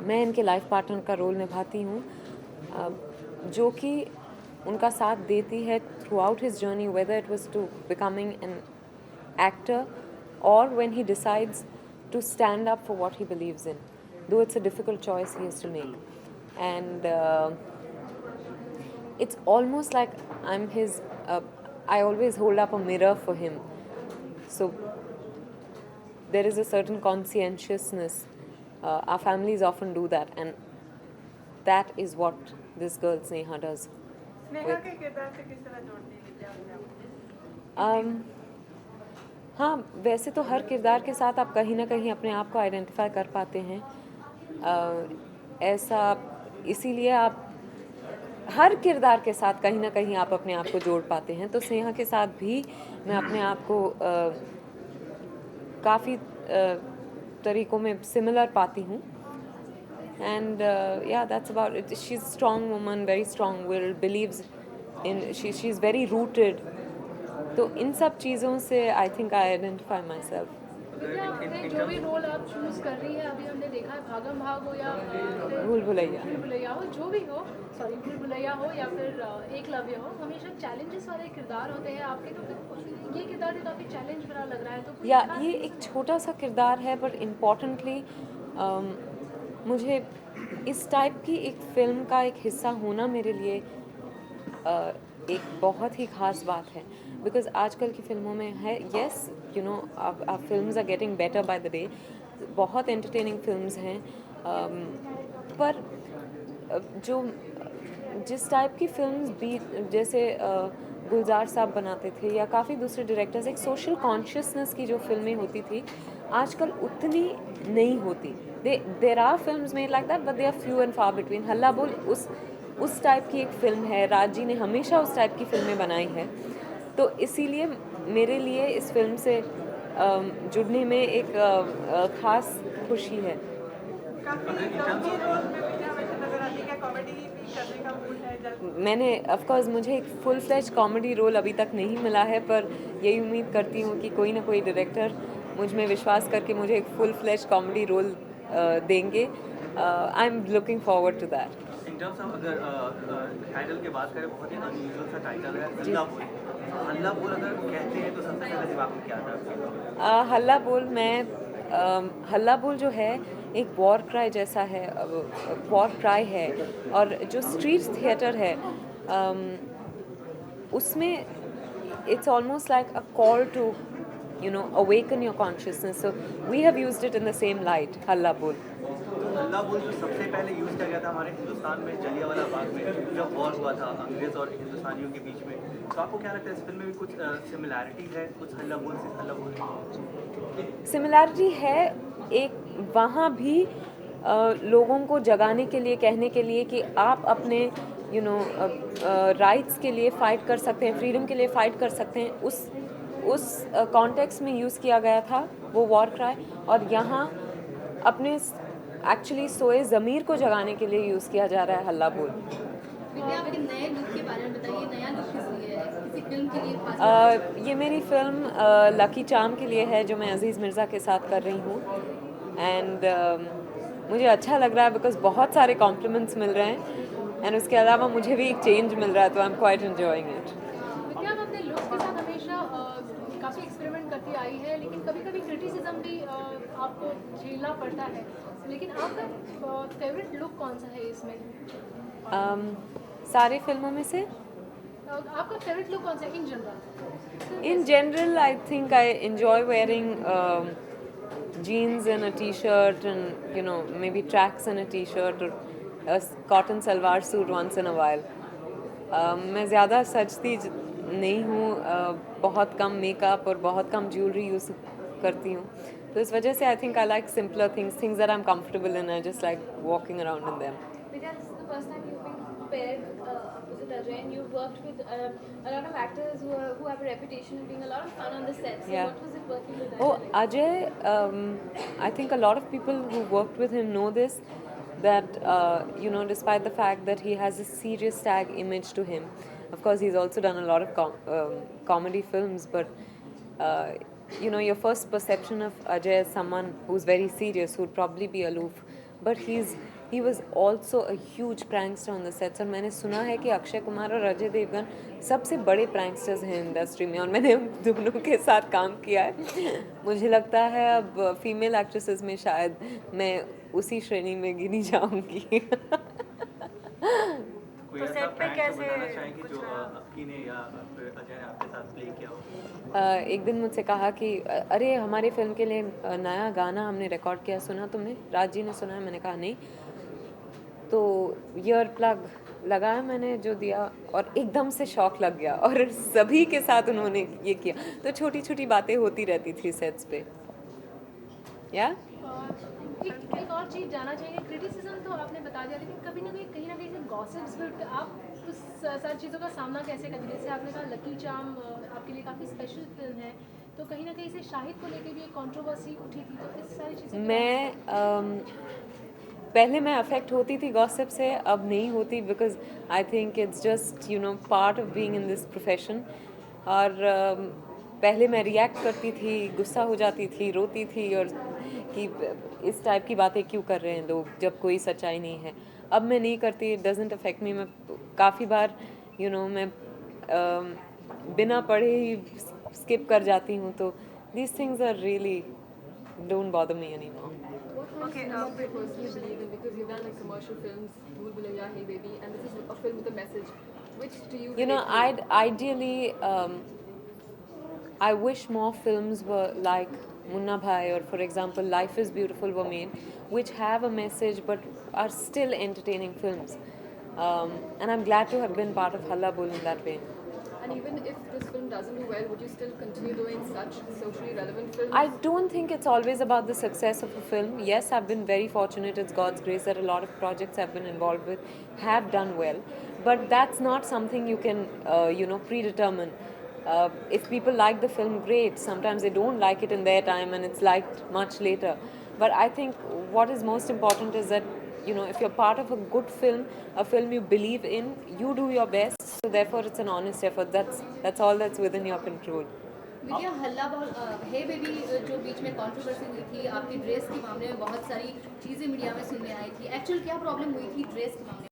मैं इनके life partner का रोल निभाती हूँ, जो कि उनका साथ देती है throughout his journey, whether it was to becoming an actor or when he decides to stand up for what he believes in, though it's a difficult choice he has to make. And it's almost like I'm his, I always hold up a mirror for him. So there is a certain conscientiousness. Our families often do that, and that is what this girl Sneha does. Sneha के किरदार से किस तरह जोड़ती है क्या अपने आप को? हाँ, वैसे तो हर किरदार के साथ आप कहीं ना कहीं अपने आप को आइडेंटिफाई कर पाते हैं। ऐसा इसीलिए आप हर किरदार के साथ कहीं ना कहीं आप अपने आप को जोड़ पाते हैं। तो स्नेहा के साथ भी मैं अपने आप को काफ़ी तरीक़ों में सिमिलर पाती हूँ। And yeah, that's about it. She's a strong woman, very strong-willed, believes in, she's very rooted. तो इन सब चीज़ों से I think I identify myself. आपने जो भी रोल आप चूज कर रही है, अभी हमने देखा है भागम भाग हो या भूल भुलैया हो, जो भी हो, सॉरी भूल भुलैया हो या फिर एकलव्य हो, हमेशा चैलेंजेस वाले किरदार होते हैं आपके। तो फिर ये किरदार भी काफ़ी चैलेंज भरा लग रहा है। तो या ये एक छोटा सा किरदार है, बट इम्पॉर्टेंटली मुझे इस टाइप की एक फ़िल्म का एक हिस्सा होना मेरे लिए एक बहुत ही ख़ास बात है। बिकॉज आजकल की फ़िल्मों में है, yes you know, films are getting better by the day, बहुत एंटरटेनिंग फिल्म्स हैं, पर जो जिस टाइप की फिल्म्स भी जैसे गुलजार साहब बनाते थे या काफ़ी दूसरे डायरेक्टर्स, एक सोशल कॉन्शियसनेस की जो फिल्में होती थी आजकल उतनी नहीं होती। There are films made like that, but they are few and far between. Halla Bol उस टाइप की एक फ़िल्म है। राज जी ने हमेशा उस टाइप की फ़िल्में बनाई हैं, तो इसीलिए मेरे लिए इस फिल्म से जुड़ने में एक ख़ास खुशी है। मैंने ऑफकोर्स मुझे एक फुल फ्लेज कॉमेडी रोल अभी तक नहीं मिला है, पर यही उम्मीद करती हूँ कि कोई ना कोई डायरेक्टर मुझ में विश्वास करके मुझे एक फुल फ्लेज कॉमेडी रोल देंगे। I am looking forward to that. In terms of अगर टाइटल की बात करें, बहुत ही अनयूजुअल सा टाइटल है, हल्ला बोल। हल्ला बोल अगर कहते हैं तो सबसे पहले दिमाग में क्या आता है? हल्ला बोल हल्ला बोल जो है एक वॉर क्राई जैसा है, वॉर क्राई है, और जो स्ट्रीट थिएटर है उसमें it's almost like a call to, you know, awaken your consciousness. So we have used it in the same light, हल्ला बोल। हल्ला बोल जो सबसे पहले यूज़ किया गया था हमारे हिंदुस्तान में जलियांवाला बाग में, जब वॉर हुआ था अंग्रेज़ और हिंदुस्तानियों के बीच में, तो आपको क्या लगता है इस फिल्म में भी कुछ सिमिलैरिटीज़ है, कुछ हल्ला बोल से हल्ला बोल? सिमिलैरिटी है, एक वहाँ भी लोगों को जगाने के लिए, कहने के लिए कि आप अपने राइट्स के लिए फ़ाइट कर सकते हैं, फ्रीडम के लिए फ़ाइट कर सकते हैं, उस कॉन्टेक्स्ट में यूज़ किया गया था वो वॉर क्राई। और यहाँ अपने एक्चुअली सोए ज़मीर को जगाने के लिए यूज़ किया जा रहा है हल्ला बोल। आपके नए लुक के बारे में बताइए, नया लुक किस लिए है, किसी फिल्म के लिए खास? ये मेरी फ़िल्म लकी चार्म के लिए है, जो मैं अज़ीज़ मिर्ज़ा के साथ कर रही हूँ। एंड मुझे अच्छा लग रहा है बिकॉज़ बहुत सारे कॉम्प्लीमेंट्स मिल रहे हैं, एंड उसके अलावा मुझे भी एक चेंज मिल रहा है, तो I am quite enjoying it. क्या आप अपने लुक्स के साथ हमेशा काफ़ी एक्सपेरिमेंट करती आई है, लेकिन कभी कभी क्रिटिसिज्म भी आपको झेलना पड़ता है, लेकिन आपका फेवरेट लुक कौन सा है इसमें? सारी फिल्मों में से आपका फेवरेट लुक कौन सा है in general? In general, I think I enjoy wearing jeans and a t-shirt, and maybe tracks and a t-shirt, or a cotton salwar suit once in a while. मैं ज़्यादा सजती नहीं हूँ, बहुत कम मेकअप और बहुत कम ज्वेलरी यूज़ करती हूँ, तो इस वजह से I think I like simpler things that I'm comfortable in. I just like walking around in them. Vidya, this is the first time you've been paired opposite Ajay, and you've worked with a lot of actors who have a reputation of being a lot of fun on the set. So Yeah. what was it working with Oh, Ajay? Ajay, I think a lot of people who worked with him know this, that, despite the fact that he has a serious tag image to him, of course, he's also done a lot of comedy films, but you know, your first perception of Ajay as someone who's very serious, who'd probably be aloof, but he was also a huge prankster on the sets. और मैंने सुना है कि अक्षय कुमार और अजय देवगन सबसे बड़े pranksters हैं industry में, और मैंने उन दोनों के साथ काम किया है. मुझे लगता है अब फीमेल एक्ट्रेसेस में शायद मैं उसी श्रेणी में गिनी जाऊंगी. कोई तो ऐसा set पे prank कैसे बताना चाहेंगे जो कुछ अक्की ने या फिर अजय ने आपके साथ प्ले किया हो? एक दिन मुझसे कहा कि अरे हमारे फिल्म के लिए नया गाना हमने रिकॉर्ड किया, सुना तुमने? राज जी ने सुना है? मैंने कहा नहीं. तो ईयर प्लग लगाया मैंने जो दिया, और एकदम से शॉक लग गया, और सभी के साथ उन्होंने ये किया. तो छोटी छोटी बातें होती रहती थी सेट्स पे. या एक और चीज़ जानना चाहिए, क्रिटिसिज्म तो आपने बता दिया, लेकिन कभी ना कहीं से गॉसिप्स, बट आप उस सारी चीज़ों का सामना कैसे करते? जैसे आपने कहा लकी चार्म आपके लिए काफ़ी स्पेशल फिल्म है, तो कहीं ना कहीं से शाहिद को लेके भी एक कंट्रोवर्सी उठी थी, तो इस सारी चीज़ें पहले मैं अफेक्ट होती थी गॉसिप से, अब नहीं होती, because I think it's just you know part of being in this profession. और पहले मैं रिएक्ट करती थी, गुस्सा हो जाती थी, रोती थी, और कि इस टाइप की बातें क्यों कर रहे हैं लोग जब कोई सच्चाई नहीं है. अब मैं नहीं करती, इट डजंट अफेक्ट मी. मैं काफ़ी बार यू नो मैं बिना पढ़े ही स्किप कर जाती हूँ, तो these things are really don't bother me anymore. What kind of cinema do you personally believe in? Because you've done like commercial films, Bhool Bhulaiya, Hey Baby, and this is a film with a message. Which do you? You know, relate to? ideally, I wish more films were like Munna Bhai, or for example, Life is Beautiful were made, which have a message but are still entertaining films. And I'm glad to have been part of Halla Bol in that way. And even if this film doesn't do well, would you still continue doing such socially relevant films? I don't think it's always about the success of a film. Yes, I've been very fortunate, it's God's grace, that a lot of projects I've been involved with have done well. But that's not something you can, predetermine. If people like the film, great. Sometimes they don't like it in their time and it's liked much later. But I think what is most important is that, if you're part of a good film, a film you believe in, you do your best. So therefore, it's an honest effort. That's all that's within your control. विद्या हल्ला ball हे baby जो बीच में controversy हुई थी, आपकी dress के मामले में बहुत सारी चीज़ें मीडिया में सुनने आई थी. एक्चुअल क्या प्रॉब्लम हुई थी ड्रेस के मामले में?